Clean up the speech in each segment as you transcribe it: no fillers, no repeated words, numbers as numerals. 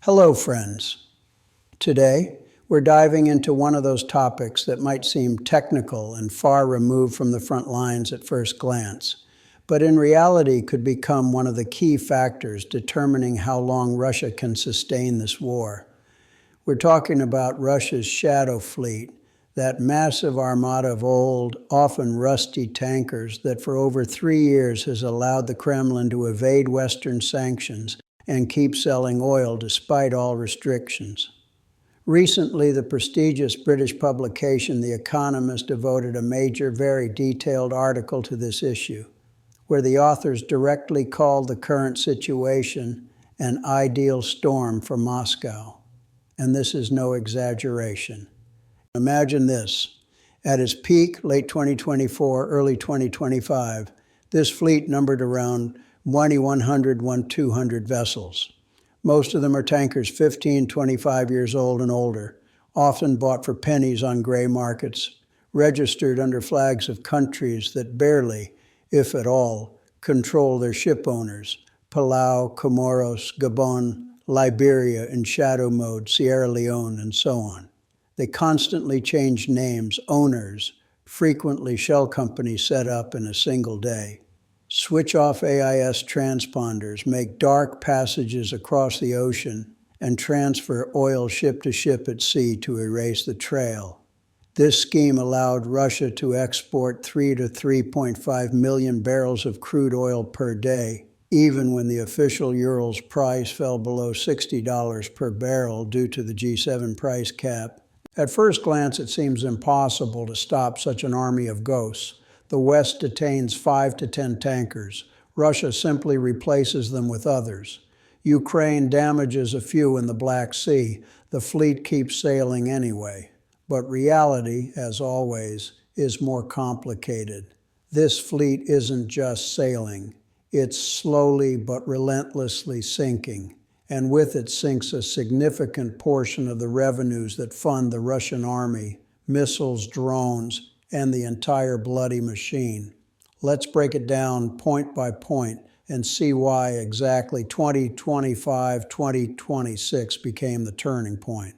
Hello, friends. Today, we're diving into one of those topics that might seem technical and far removed from the front lines at first glance, but in reality could become one of the key factors determining how long Russia can sustain this war. We're talking about Russia's shadow fleet, that massive armada of old, often rusty tankers that for over 3 years has allowed the Kremlin to evade Western sanctions and keep selling oil despite all restrictions. Recently, the prestigious British publication The Economist devoted a major, very detailed article to this issue, where the authors directly called the current situation an ideal storm for Moscow. And this is no exaggeration. Imagine this. At its peak, late 2024, early 2025, this fleet numbered around 200 vessels. Most of them are tankers 15, 25 years old and older, often bought for pennies on gray markets, registered under flags of countries that barely, if at all, control their ship owners: Palau, Comoros, Gabon, Liberia in shadow mode, Sierra Leone, and so on. They constantly change names, owners, frequently shell companies set up in a single day. Switch off AIS transponders, make dark passages across the ocean, and transfer oil ship to ship at sea to erase the trail. This scheme allowed Russia to export 3 to 3.5 million barrels of crude oil per day, even when the official Urals price fell below $60 per barrel due to the G7 price cap. At first glance, it seems impossible to stop such an army of ghosts. The West detains 5 to 10 tankers. Russia simply replaces them with others. Ukraine damages a few in the Black Sea. The fleet keeps sailing anyway. But reality, as always, is more complicated. This fleet isn't just sailing. It's slowly but relentlessly sinking. And with it sinks a significant portion of the revenues that fund the Russian army, missiles, drones, and the entire bloody machine. Let's break it down point by point and see why exactly 2025-2026 became the turning point.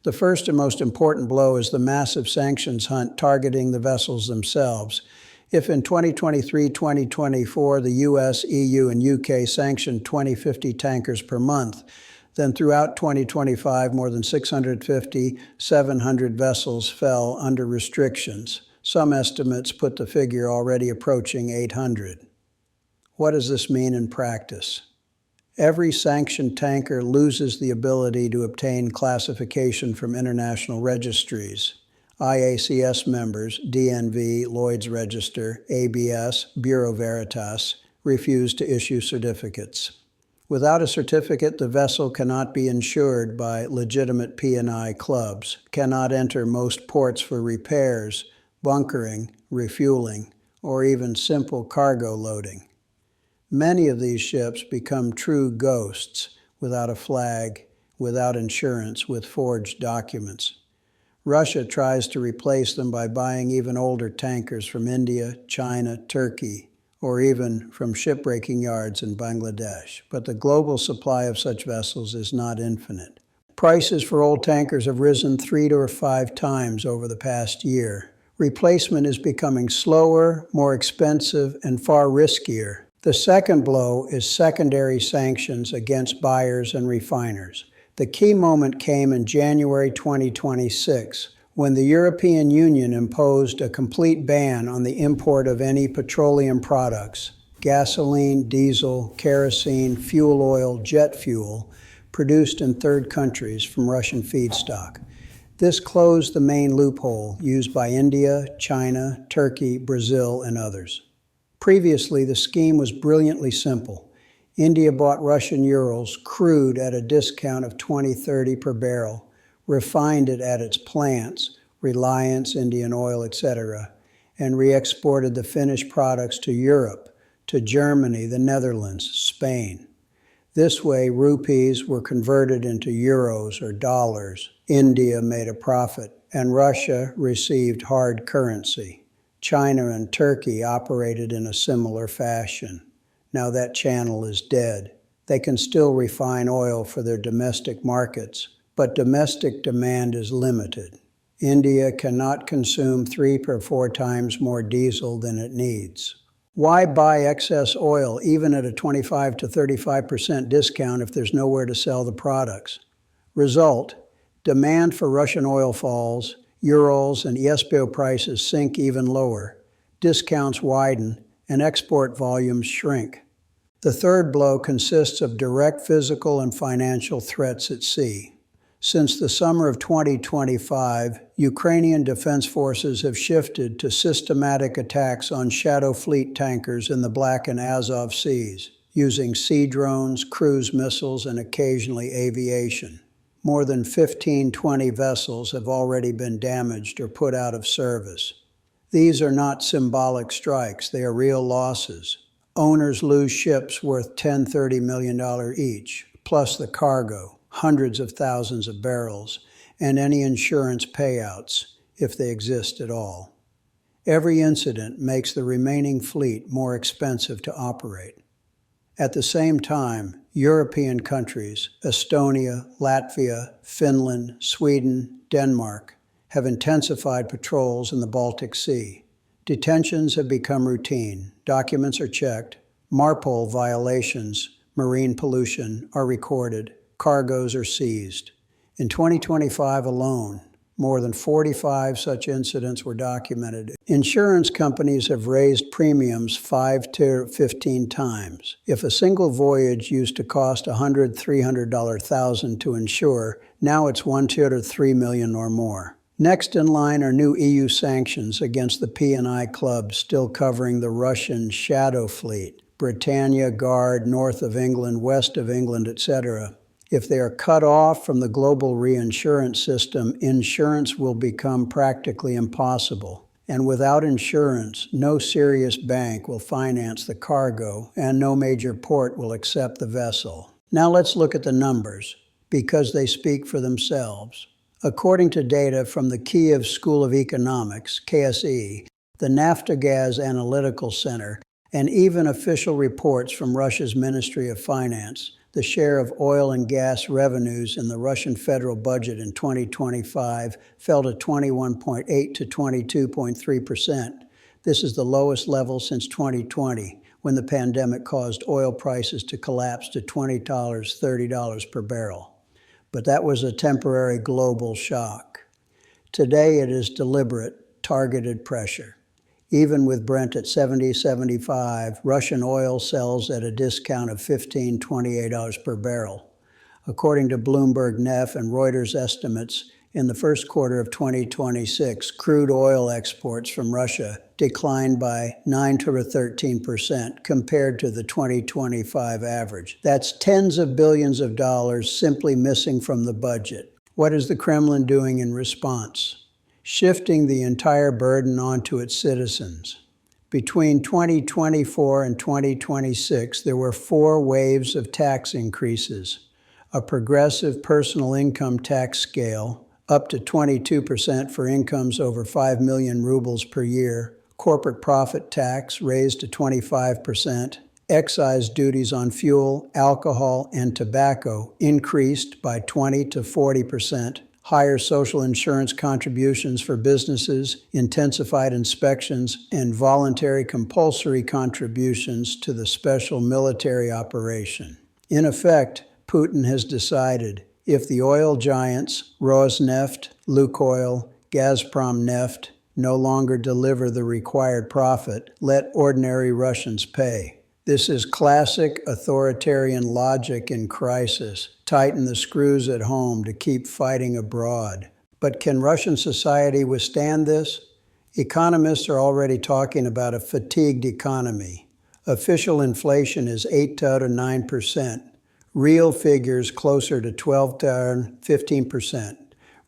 The first and most important blow is the massive sanctions hunt targeting the vessels themselves. If in 2023-2024 the US, EU, and UK sanctioned 20-50 tankers per month, then throughout 2025, more than 700 vessels fell under restrictions. Some estimates put the figure already approaching 800. What does this mean in practice? Every sanctioned tanker loses the ability to obtain classification from international registries. IACS members, DNV, Lloyd's Register, ABS, Bureau Veritas, refuse to issue certificates. Without a certificate, the vessel cannot be insured by legitimate P&I clubs, cannot enter most ports for repairs, bunkering, refueling, or even simple cargo loading. Many of these ships become true ghosts, without a flag, without insurance, with forged documents. Russia tries to replace them by buying even older tankers from India, China, Turkey, or even from shipbreaking yards in Bangladesh. But the global supply of such vessels is not infinite. Prices for old tankers have risen 3 to 5 times over the past year. Replacement is becoming slower, more expensive, and far riskier. The second blow is secondary sanctions against buyers and refiners. The key moment came in January 2026, when the European Union imposed a complete ban on the import of any petroleum products, gasoline, diesel, kerosene, fuel oil, jet fuel, produced in third countries from Russian feedstock. This closed the main loophole used by India, China, Turkey, Brazil, and others. Previously, the scheme was brilliantly simple. India bought Russian Urals crude at a discount of $20-30 per barrel, refined it at its plants, Reliance, Indian Oil, etc., and re-exported the finished products to Europe, to Germany, the Netherlands, Spain. This way, rupees were converted into euros or dollars. India made a profit, and Russia received hard currency. China and Turkey operated in a similar fashion. Now that channel is dead. They can still refine oil for their domestic markets, but domestic demand is limited. India cannot consume 3 or 4 times more diesel than it needs. Why buy excess oil, even at a 25 to 35% discount, if there's nowhere to sell the products? Result: demand for Russian oil falls, Urals and ESPO prices sink even lower, discounts widen, and export volumes shrink. The third blow consists of direct physical and financial threats at sea. Since the summer of 2025, Ukrainian defense forces have shifted to systematic attacks on shadow fleet tankers in the Black and Azov Seas, using sea drones, cruise missiles, and occasionally aviation. More than 15-20 vessels have already been damaged or put out of service. These are not symbolic strikes, they are real losses. Owners lose ships worth $10, $30 million each, plus the cargo, hundreds of thousands of barrels, and any insurance payouts, if they exist at all. Every incident makes the remaining fleet more expensive to operate. At the same time, European countries, Estonia, Latvia, Finland, Sweden, Denmark, have intensified patrols in the Baltic Sea. Detentions have become routine, documents are checked, MARPOL violations, marine pollution, are recorded, cargoes are seized. In 2025 alone, more than 45 such incidents were documented. Insurance companies have raised premiums 5 to 15 times. If a single voyage used to cost $100,000, $300,000 to insure, now it's $1 to $3 million or more. Next in line are new EU sanctions against the P&I clubs still covering the Russian shadow fleet, Britannia, Guard, north of England, west of England, etc. If they are cut off from the global reinsurance system, insurance will become practically impossible. And without insurance, no serious bank will finance the cargo, and no major port will accept the vessel. Now let's look at the numbers, because they speak for themselves. According to data from the Kiev School of Economics, KSE, the Naftogaz Analytical Center, and even official reports from Russia's Ministry of Finance, the share of oil and gas revenues in the Russian federal budget in 2025 fell to 21.8 to 22.3%. This is the lowest level since 2020, when the pandemic caused oil prices to collapse to $20, $30 per barrel. But that was a temporary global shock. Today it is deliberate, targeted pressure. Even with Brent at $70-75, Russian oil sells at a discount of $15, $28 per barrel. According to Bloomberg NEF and Reuters estimates, in the first quarter of 2026, crude oil exports from Russia declined by 9 to 13% compared to the 2025 average. That's tens of billions of dollars simply missing from the budget. What is the Kremlin doing in response? Shifting the entire burden onto its citizens. Between 2024 and 2026, there were 4 waves of tax increases. A progressive personal income tax scale, up to 22% for incomes over 5 million rubles per year, corporate profit tax raised to 25%, excise duties on fuel, alcohol, and tobacco increased by 20 to 40%, higher social insurance contributions for businesses, intensified inspections, and voluntary compulsory contributions to the special military operation. In effect, Putin has decided if the oil giants, Rosneft, Lukoil, Gazprom Neft, no longer deliver the required profit, let ordinary Russians pay. This is classic authoritarian logic in crisis. Tighten the screws at home to keep fighting abroad. But can Russian society withstand this? Economists are already talking about a fatigued economy. Official inflation is 8 to 9%. Real figures closer to 12 to 15%.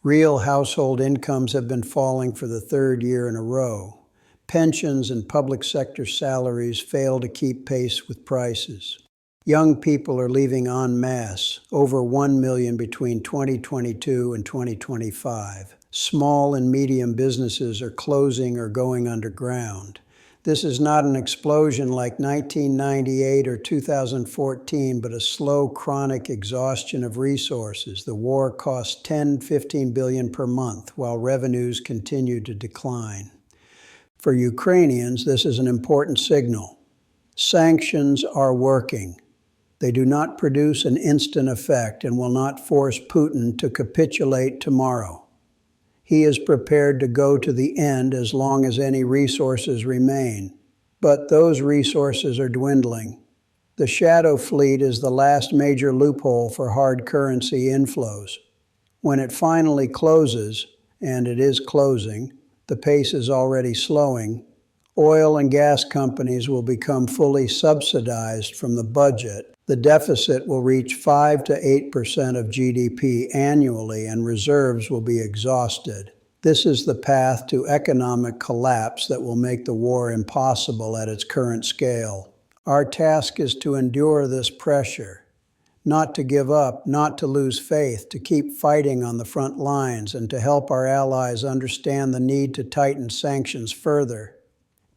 Real household incomes have been falling for the 3rd year in a row. Pensions and public sector salaries fail to keep pace with prices. Young people are leaving en masse, over 1 million between 2022 and 2025. Small and medium businesses are closing or going underground. This is not an explosion like 1998 or 2014, but a slow, chronic exhaustion of resources. The war costs 10–15 billion per month, while revenues continue to decline. For Ukrainians, this is an important signal. Sanctions are working. They do not produce an instant effect and will not force Putin to capitulate tomorrow. He is prepared to go to the end as long as any resources remain. But those resources are dwindling. The shadow fleet is the last major loophole for hard currency inflows. When it finally closes, and it is closing, the pace is already slowing, oil and gas companies will become fully subsidized from the budget. The deficit will reach 5 to 8% of GDP annually, and reserves will be exhausted. This is the path to economic collapse that will make the war impossible at its current scale. Our task is to endure this pressure, not to give up, not to lose faith, to keep fighting on the front lines, and to help our allies understand the need to tighten sanctions further.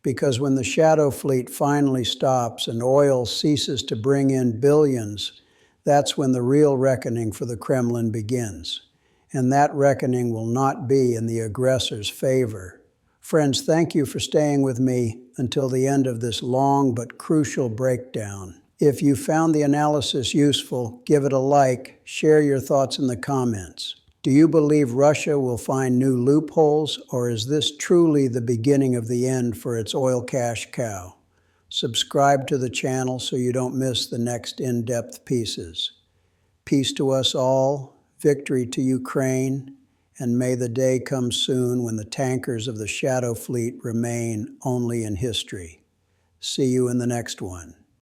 Because when the shadow fleet finally stops and oil ceases to bring in billions, that's when the real reckoning for the Kremlin begins. And that reckoning will not be in the aggressor's favor. Friends, thank you for staying with me until the end of this long but crucial breakdown. If you found the analysis useful, give it a like, share your thoughts in the comments. Do you believe Russia will find new loopholes, or is this truly the beginning of the end for its oil cash cow? Subscribe to the channel so you don't miss the next in-depth pieces. Peace to us all, victory to Ukraine, and may the day come soon when the tankers of the shadow fleet remain only in history. See you in the next one.